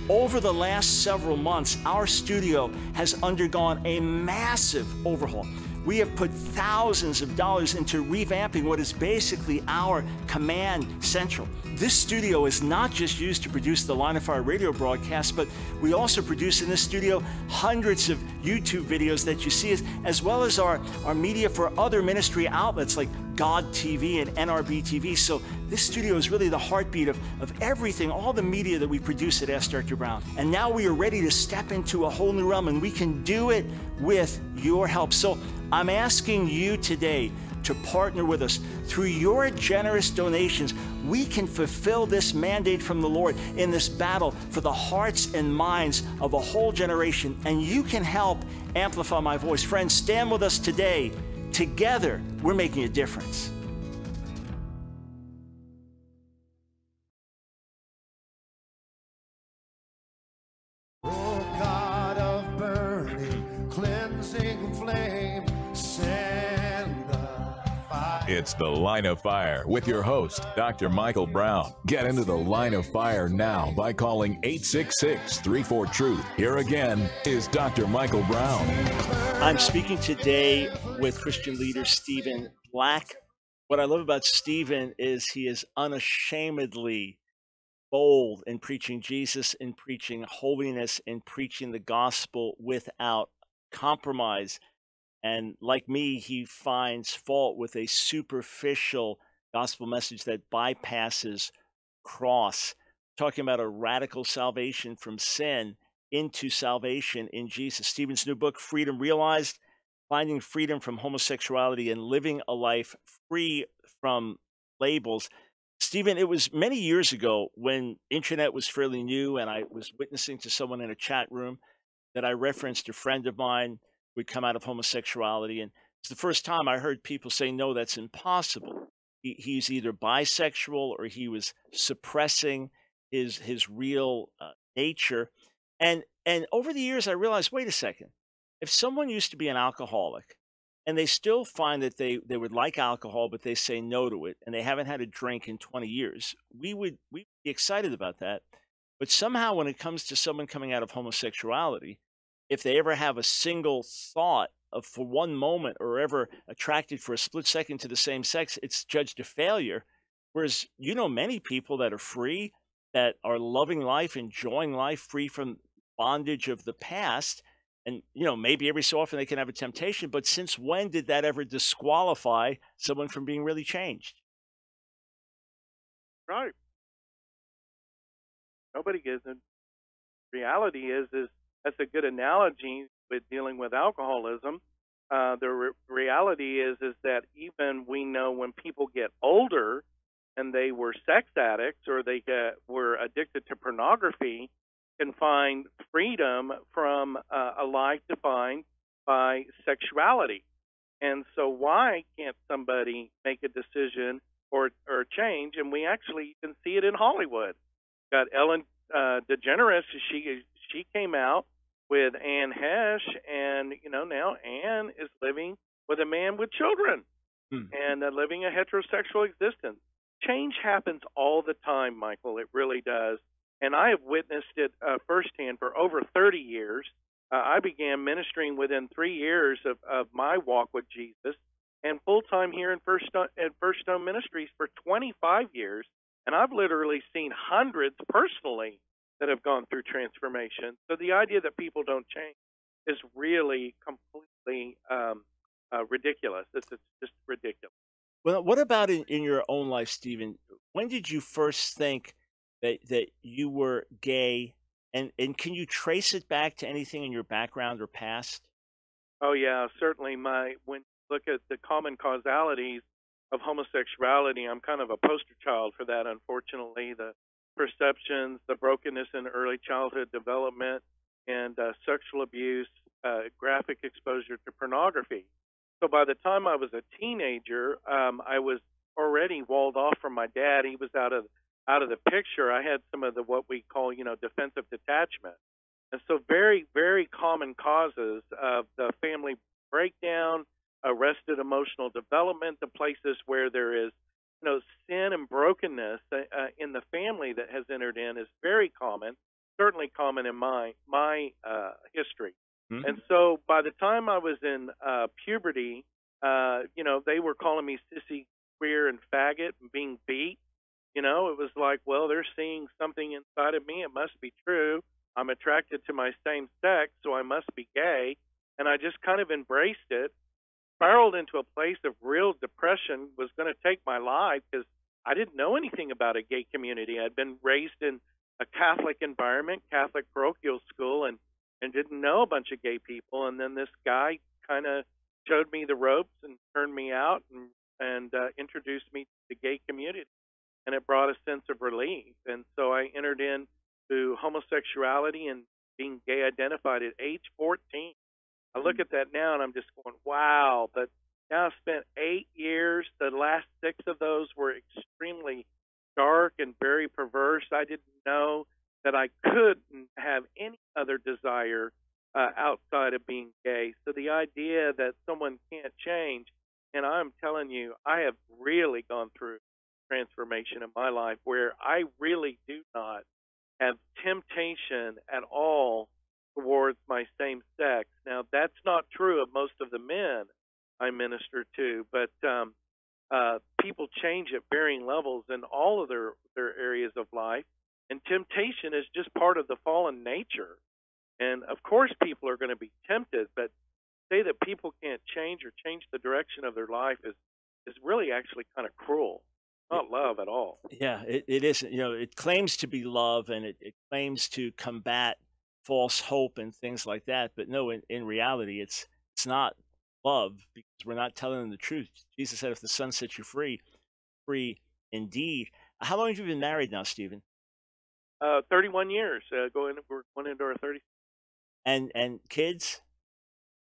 Over the last several months, our studio has undergone a massive overhaul. We have put thousands of dollars into revamping what is basically our command central. This studio is not just used to produce the Line of Fire radio broadcast, but we also produce in this studio hundreds of YouTube videos that you see, as well as our media for other ministry outlets like God TV and NRB TV. So this studio is really the heartbeat of everything, all the media that we produce at Ask Dr. Brown. And now we are ready to step into a whole new realm, and we can do it with your help. So I'm asking you today to partner with us. Through your generous donations, we can fulfill this mandate from the Lord in this battle for the hearts and minds of a whole generation, and you can help amplify my voice. Friends, stand with us today. Together, we're making a difference.
Oh God of burning, cleansing flame, send the fire.
It's the Line of Fire with your host, Dr. Michael Brown. Get into the Line of Fire now by calling 866-34-TRUTH. Here again is Dr. Michael Brown.
I'm speaking today with Christian leader Stephen Black. What I love about Stephen is he is unashamedly bold in preaching Jesus, in preaching holiness, in preaching the gospel without compromise. And like me, he finds fault with a superficial gospel message that bypasses cross, talking about a radical salvation from sin into salvation in Jesus. Stephen's new book, Freedom Realized, Finding Freedom from Homosexuality and Living a Life Free from Labels. Stephen, it was many years ago when internet was fairly new, and I was witnessing to someone in a chat room that I referenced a friend of mine who had come out of homosexuality. And it's the first time I heard people say, no, that's impossible. He's either bisexual or he was suppressing his real nature. And over the years, I realized, wait a second, if someone used to be an alcoholic and they still find that they would like alcohol, but they say no to it, and they haven't had a drink in 20 years, we'd be excited about that. But somehow when it comes to someone coming out of homosexuality, if they ever have a single thought of for one moment or ever attracted for a split second to the same sex, it's judged a failure. Whereas, many people that are free, that are loving life, enjoying life, free from bondage of the past. And, maybe every so often they can have a temptation, but since when did that ever disqualify someone from being really changed?
Right. Nobody gives it. Reality is that's a good analogy with dealing with alcoholism. The reality is that even we know when people get older and they were sex addicts or they were addicted to pornography, can find freedom from a life defined by sexuality. And so why can't somebody make a decision or change? And we actually can see it in Hollywood. Got Ellen DeGeneres. She came out with Anne Hesh, and now Anne is living with a man with children and living a heterosexual existence. Change happens all the time, Michael. It really does. And I have witnessed it firsthand for over 30 years. I began ministering within 3 years of my walk with Jesus, and full-time here in First Stone Ministries for 25 years. And I've literally seen hundreds personally that have gone through transformation. So the idea that people don't change is really completely ridiculous. It's just ridiculous.
Well, what about in your own life, Stephen? When did you first think that you were gay, and can you trace it back to anything in your background or past?
Oh yeah, certainly. When you look at the common causalities of homosexuality, I'm kind of a poster child for that. Unfortunately, the perceptions, the brokenness in early childhood development, and sexual abuse, graphic exposure to pornography. So by the time I was a teenager, I was already walled off from my dad. He was out of the picture. I had some of the what we call, defensive detachment. And so very, very common causes of the family breakdown, arrested emotional development, the places where there is, sin and brokenness in the family that has entered in is very common, certainly common in my history.
Mhm.
And so by the time I was in puberty, they were calling me sissy, queer, and faggot and being beat. It was like, well, they're seeing something inside of me. It must be true. I'm attracted to my same sex, so I must be gay. And I just kind of embraced it, spiraled into a place of real depression, was going to take my life because I didn't know anything about a gay community. I'd been raised in a Catholic environment, Catholic parochial school, and didn't know a bunch of gay people. And then this guy kind of showed me the ropes and turned me out and introduced me to the gay community. And it brought a sense of relief. And so I entered into homosexuality and being gay identified at age 14. I look at that now and I'm just going, wow. But now I've spent 8 years. The last 6 of those were extremely dark and very perverse. I didn't know that I couldn't have any other desire outside of being gay. So the idea that someone can't change, and I'm telling you, I have really gone through transformation in my life where I really do not have temptation at all towards my same sex. Now, that's not true of most of the men I minister to, but people change at varying levels in all of their areas of life, and temptation is just part of the fallen nature. And of course, people are going to be tempted, but say that people can't change or change the direction of their life is really actually kind of cruel. Not love at all.
Yeah, it isn't. It claims to be love, and it claims to combat false hope and things like that. But no, in reality, it's not love, because we're not telling them the truth. Jesus said, "If the Son sets you free, free indeed." How long have you been married now, Stephen?
31 years. We're going into our 30.
And kids?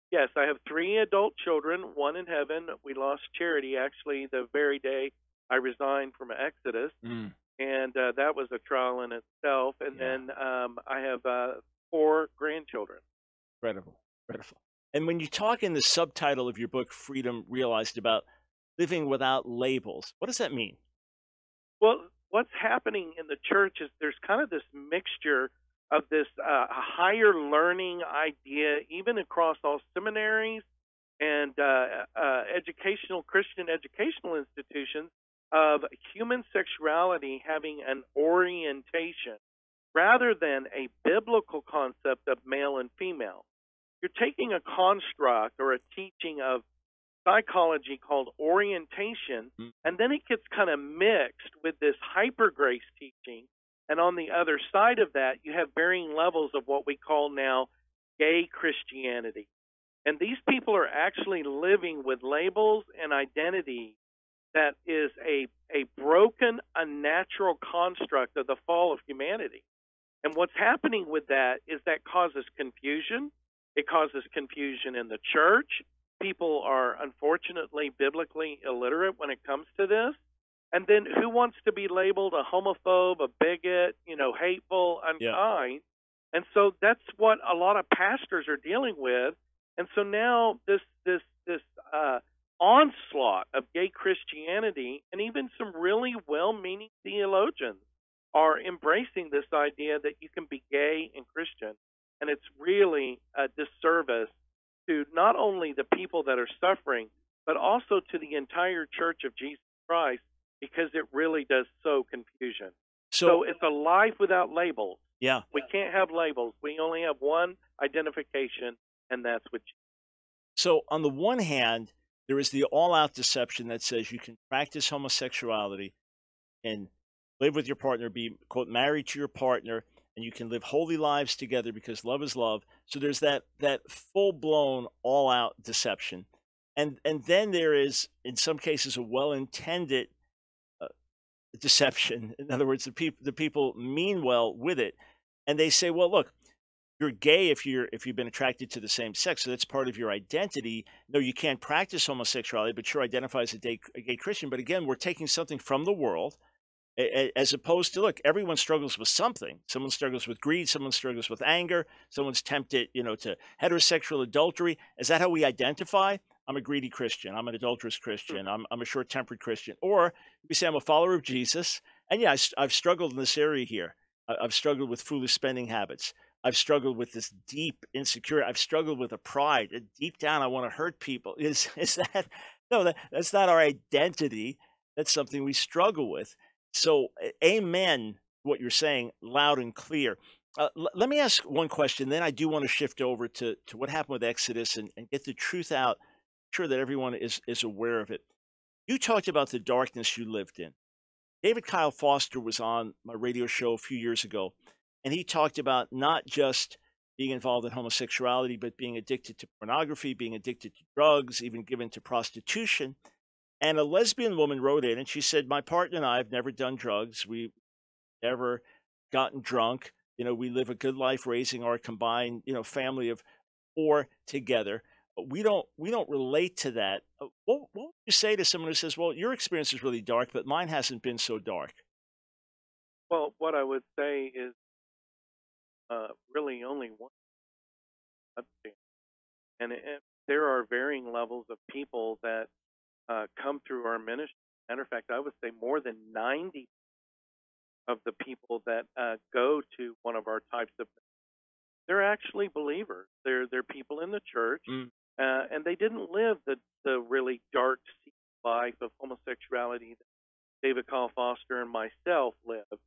Yes, I have 3 adult children, 1 in heaven. We lost Charity actually the very day I resigned from Exodus, and that was a trial in itself. And then I have 4 grandchildren.
Incredible, incredible. And when you talk in the subtitle of your book, Freedom Realized, about living without labels, what does that mean?
Well, what's happening in the church is there's kind of this mixture of this higher learning idea, even across all seminaries and Christian educational institutions, of human sexuality having an orientation rather than a biblical concept of male and female. You're taking a construct or a teaching of psychology called orientation, and then it gets kind of mixed with this hyper grace teaching. And on the other side of that, you have varying levels of what we call now gay Christianity. And these people are actually living with labels and identity that is a broken, unnatural construct of the fall of humanity. And what's happening with that is that causes confusion. It causes confusion in the church. People are unfortunately biblically illiterate when it comes to this. And then who wants to be labeled a homophobe, a bigot, hateful, unkind? Yeah. And so that's what a lot of pastors are dealing with. And so now this onslaught of gay Christianity, and even some really well-meaning theologians are embracing this idea that you can be gay and Christian. And it's really a disservice to not only the people that are suffering, but also to the entire Church of Jesus Christ, because it really does sow confusion.
So,
So it's a life without labels.
yeah.
We can't have labels. We only have one identification, and that's with Jesus.
So on the one hand, there is the all-out deception that says you can practice homosexuality and live with your partner, be, quote, married to your partner, and you can live holy lives together because love is love. So there's that full-blown, all-out deception. And then there is, in some cases, a well-intended deception. In other words, the people mean well with it, and they say, well, look, you're gay if you've been attracted to the same sex, so that's part of your identity. No, you can't practice homosexuality, but sure identify as a gay Christian. But again, we're taking something from the world, as opposed to, look, everyone struggles with something. Someone struggles with greed, someone struggles with anger, someone's tempted, to heterosexual adultery. Is that how we identify? I'm a greedy Christian. I'm an adulterous Christian. I'm a short-tempered Christian. Or we say I'm a follower of Jesus. And yeah, I've struggled in this area here. I've struggled with foolish spending habits. I've struggled with this deep insecurity. I've struggled with a pride. Deep down, I want to hurt people. Is that no? That's not our identity. That's something we struggle with. So, amen. What you're saying, loud and clear. Let me ask one question. Then I do want to shift over to what happened with Exodus and get the truth out. Sure that everyone is aware of it. You talked about the darkness you lived in. David Kyle Foster was on my radio show a few years ago, and he talked about not just being involved in homosexuality, but being addicted to pornography, being addicted to drugs, even given to prostitution. And a lesbian woman wrote in, and she said, my partner and I have never done drugs. We've never gotten drunk. We live a good life raising our combined, family of 4 together. We don't relate to that. What would you say to someone who says, well, your experience is really dark, but mine hasn't been so dark?
Well, what I would say is really only one. And there are varying levels of people that come through our ministry. Matter of fact, I would say more than 90 of the people that go to one of our types of, they're actually believers. They're people in the church, and they didn't live the really dark life of homosexuality that David Kyle Foster and myself lived.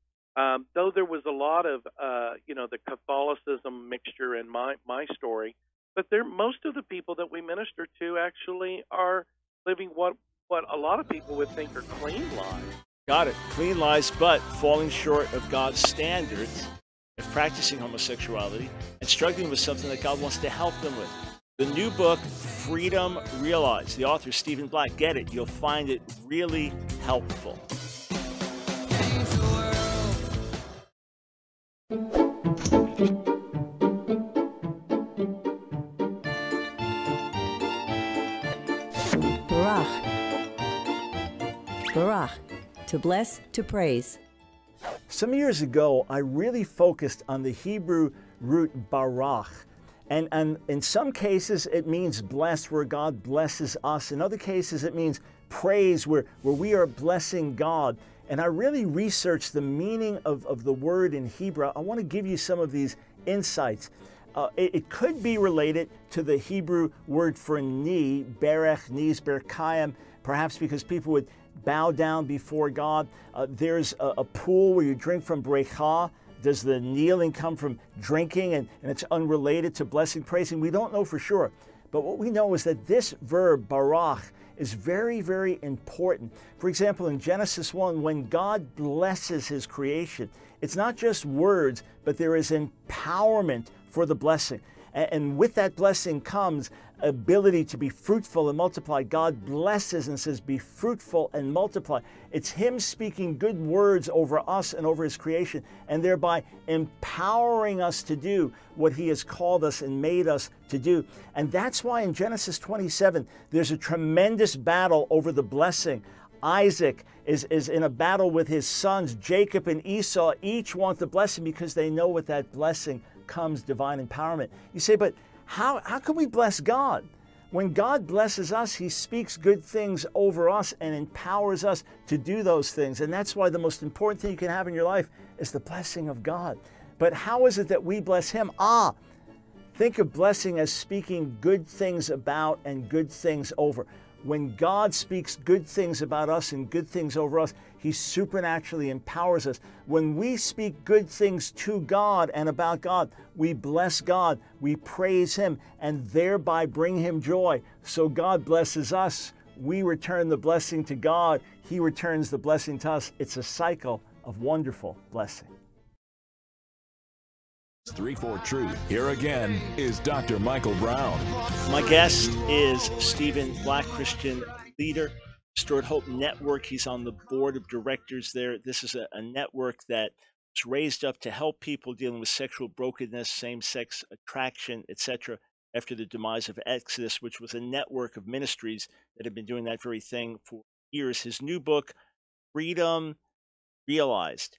Though there was a lot of, the Catholicism mixture in my story, but most of the people that we minister to actually are living what a lot of people would think are clean lives.
Got it. Clean lives, but falling short of God's standards of practicing homosexuality and struggling with something that God wants to help them with. The new book, Freedom Realized. The author, Stephen Black. Get it. You'll find it really helpful.
Barach, to bless, to praise.
Some years ago, I really focused on the Hebrew root barach. And in some cases, it means bless, where God blesses us. In other cases, it means praise, where we are blessing God. And I really researched the meaning of the word in Hebrew. I want to give you some of these insights. It could be related to the Hebrew word for knee, berech, knees, berkayim, perhaps because people would bow down before God. There's a pool where you drink from brecha. Does the kneeling come from drinking and it's unrelated to blessing, praising? We don't know for sure. But what we know is that this verb, barach, is very, very important. For example, in Genesis 1, when God blesses his creation, it's not just words, but there is empowerment for the blessing. And with that blessing comes ability to be fruitful and multiply. God blesses and says, be fruitful and multiply. It's him speaking good words over us and over his creation, and thereby empowering us to do what he has called us and made us to do. And that's why in Genesis 27, there's a tremendous battle over the blessing. Isaac is in a battle with his sons, Jacob and Esau. Each want the blessing because they know with that blessing comes divine empowerment. You say, but how can we bless God? When God blesses us, he speaks good things over us and empowers us to do those things. And that's why the most important thing you can have in your life is the blessing of God. But how is it that we bless him? Think of blessing as speaking good things about and good things over.
When God speaks good things about us and good things over us, he supernaturally empowers us. When we speak good things to God and about God, we bless God, we praise him, and thereby bring him joy. So God blesses us. We return the blessing to God. He returns the blessing to us. It's a cycle of wonderful blessing.
3-4 Truth. Here again is Dr. Michael Brown.
My guest is Stephen Black, Christian leader, Restored Hope Network. He's on the board of directors there. This is a network that was raised up to help people dealing with sexual brokenness, same-sex attraction, etc., after the demise of Exodus, which was a network of ministries that have been doing that very thing for years. His new book, Freedom Realized.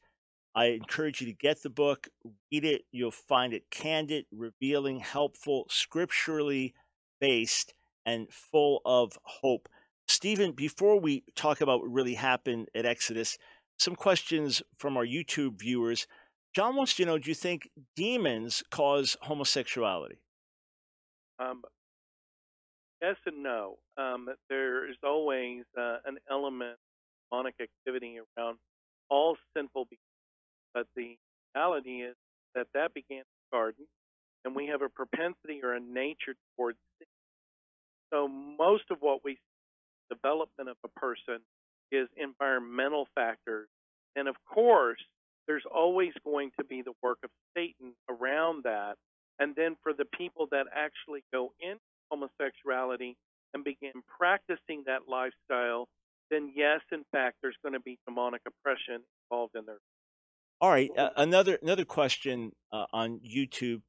I encourage you to get the book, read it. You'll find it candid, revealing, helpful, scripturally based, and full of hope. Stephen, before we talk about what really happened at Exodus, some questions from our YouTube viewers. John wants to know, do you think demons cause homosexuality?
Yes and no. There is always an element of demonic activity around all sinful beings. But the reality is that began in the garden, and we have a propensity or a nature towards sin. So most of what we see in the development of a person is environmental factors. And of course, there's always going to be the work of Satan around that. And then for the people that actually go into homosexuality and begin practicing that lifestyle, then yes, in fact, there's going to be demonic oppression involved in their.
All right, another question on YouTube.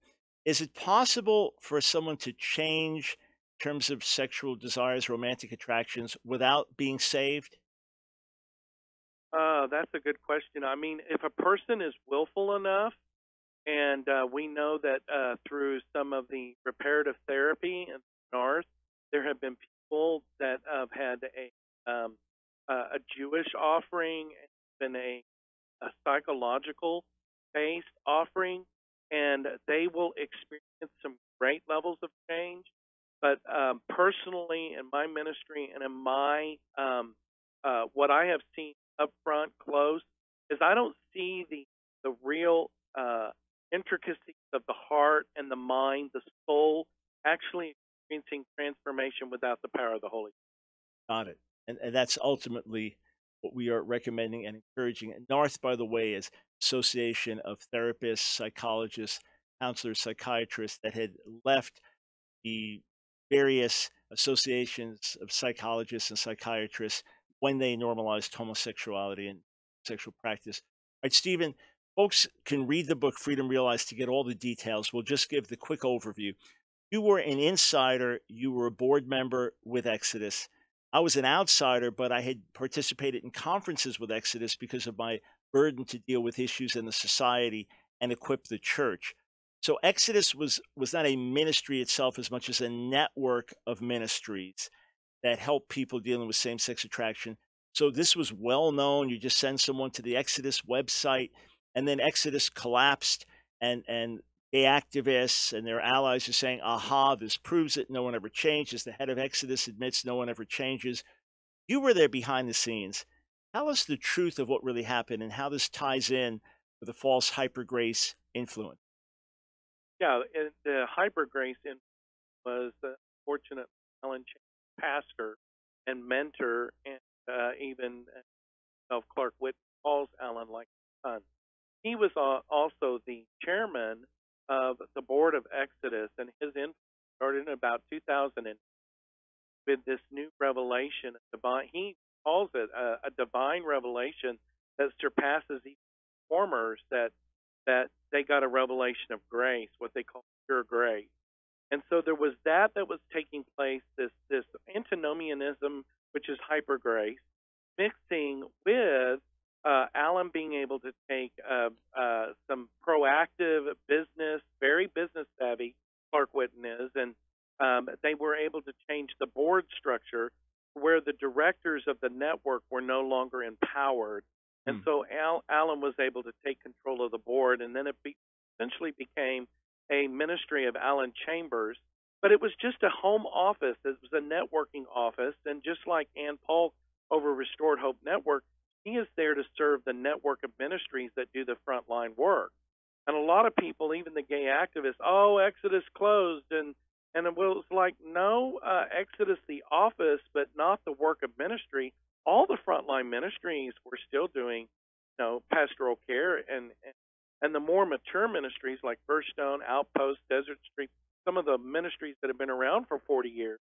Is it possible for someone to change in terms of sexual desires, romantic attractions, without being saved?
That's a good question. I mean, if a person is willful enough, and we know that through some of the reparative therapy and seminars, there have been people that have had a Jewish offering and a psychological-based offering, and they will experience some great levels of change. But personally, in my ministry and in my what I have seen up front, close, is I don't see the real intricacies of the heart and the mind, the soul, actually experiencing transformation without the power of the Holy Spirit.
Got it. And that's ultimately what we are recommending and encouraging. And NARTH, by the way, is Association of Therapists, Psychologists, Counselors, Psychiatrists that had left the various associations of psychologists and psychiatrists when they normalized homosexuality and sexual practice. All right, Stephen, folks can read the book Freedom Realized to get all the details. We'll just give the quick overview. You were an insider. You were a board member with Exodus. I was an outsider, but I had participated in conferences with Exodus because of my burden to deal with issues in the society and equip the church. So Exodus was not a ministry itself as much as a network of ministries that help people dealing with same-sex attraction. So this was well known. You just send someone to the Exodus website, and then Exodus collapsed, and gay activists and their allies are saying, aha, this proves it. No one ever changes. The head of Exodus admits no one ever changes. You were there behind the scenes. Tell us the truth of what really happened and how this ties in with the false hyper-grace influence.
Yeah, the hyper-grace was fortunate Alan Chambers' pastor and mentor, and even Clark Whitman calls Alan like his son. He was also the chairman of the board of Exodus, and his influence started in about 2000 with this new revelation. He calls it a divine revelation that surpasses even reformers, that they got a revelation of grace, what they call pure grace. And so there was that was taking place, this antinomianism, which is hyper grace, mixing with Alan being able to take some proactive business, very business savvy, Clark Whitten is, and they were able to change the board structure where the directors of the network were no longer empowered. And so Alan was able to take control of the board, and then it essentially became a ministry of Alan Chambers. but it was just a home office. It was a networking office. And just like Ann Polk over Restored Hope Network, he is there to serve the network of ministries that do the frontline work. And a lot of people, even the gay activists, oh, Exodus closed. And it was like, no, Exodus the office, but not the work of ministry. All the frontline ministries were still doing, pastoral care, and the more mature ministries like First Stone, Outpost, Desert Street, some of the ministries that have been around for 40 years,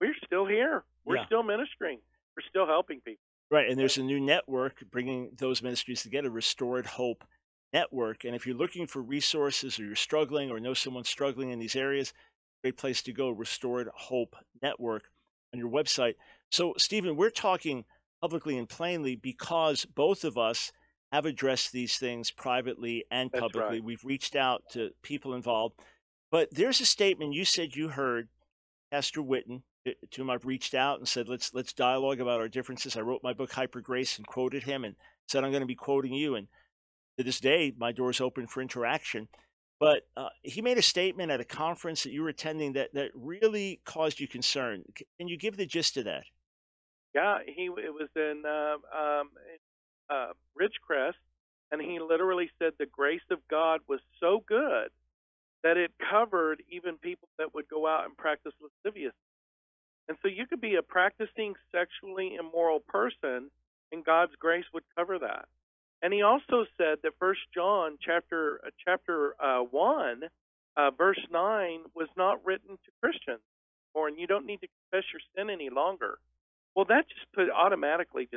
we're still here. We're still ministering. We're still helping people.
Right, and there's a new network bringing those ministries together, Restored Hope Network. And if you're looking for resources, or you're struggling, or know someone struggling in these areas, great place to go, Restored Hope Network on your website. So, Stephen, we're talking publicly and plainly because both of us have addressed these things privately and
That's
publicly.
right.
We've reached out to people involved. But there's a statement you said you heard Pastor Witten, to whom I've reached out and said, let's dialogue about our differences. I wrote my book, Hyper Grace, and quoted him and said, I'm going to be quoting you. And to this day, my door's open for interaction. But he made a statement at a conference that you were attending that really caused you concern. Can you give the gist of that?
Yeah, it was in Ridgecrest, and he literally said the grace of God was so good that it covered even people that would go out and practice lasciviousness. And so you could be a practicing sexually immoral person, and God's grace would cover that. And he also said that 1 John chapter 1, verse 9 was not written to Christians, and you don't need to confess your sin any longer. Well, that automatically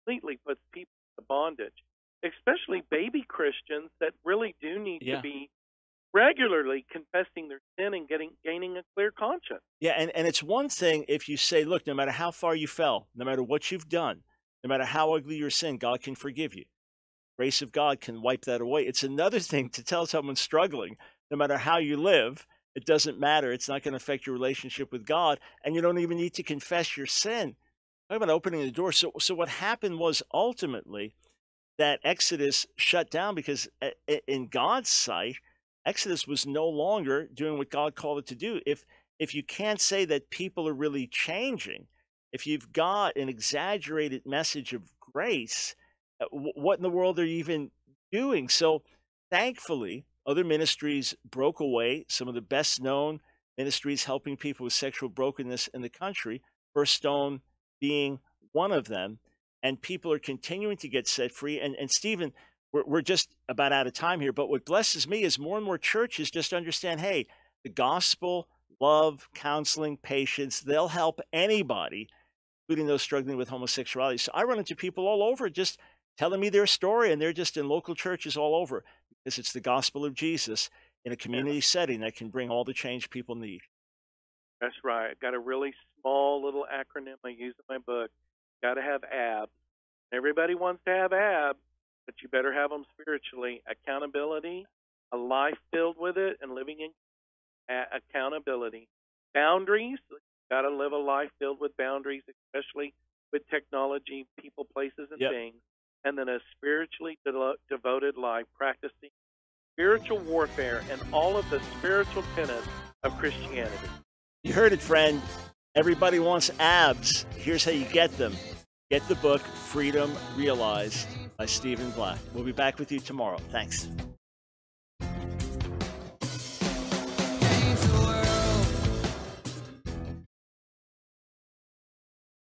completely puts people into bondage, especially baby Christians that really do need to be regularly confessing their sin and gaining a clear conscience.
Yeah, and it's one thing if you say, look, no matter how far you fell, no matter what you've done, no matter how ugly your sin, God can forgive you. Grace of God can wipe that away. It's another thing to tell someone struggling, no matter how you live, it doesn't matter. It's not going to affect your relationship with God, and you don't even need to confess your sin. Talk about opening the door. So what happened was ultimately that Exodus shut down because in God's sight, Exodus was no longer doing what God called it to do. If you can't say that people are really changing, if you've got an exaggerated message of grace, what in the world are you even doing? So thankfully, other ministries broke away. Some of the best known ministries helping people with sexual brokenness in the country, First Stone being one of them. And people are continuing to get set free. And Stephen, we're just about out of time here. But what blesses me is more and more churches just understand, hey, the gospel, love, counseling, patience, they'll help anybody, including those struggling with homosexuality. So I run into people all over just telling me their story, and they're just in local churches all over because it's the gospel of Jesus in a community setting that can bring all the change people need.
That's right. Got a really small little acronym I use in my book. Got to have abs. Everybody wants to have abs, but you better have them spiritually. Accountability, a life filled with it, and living in accountability. Boundaries, got to live a life filled with boundaries, especially with technology, people, places, and things. And then a spiritually devoted life, practicing spiritual warfare and all of the spiritual tenets of Christianity.
You heard it, friend. Everybody wants abs. Here's how you get them. Get the book, Freedom Realized by Stephen Black. We'll be back with you tomorrow. Thanks.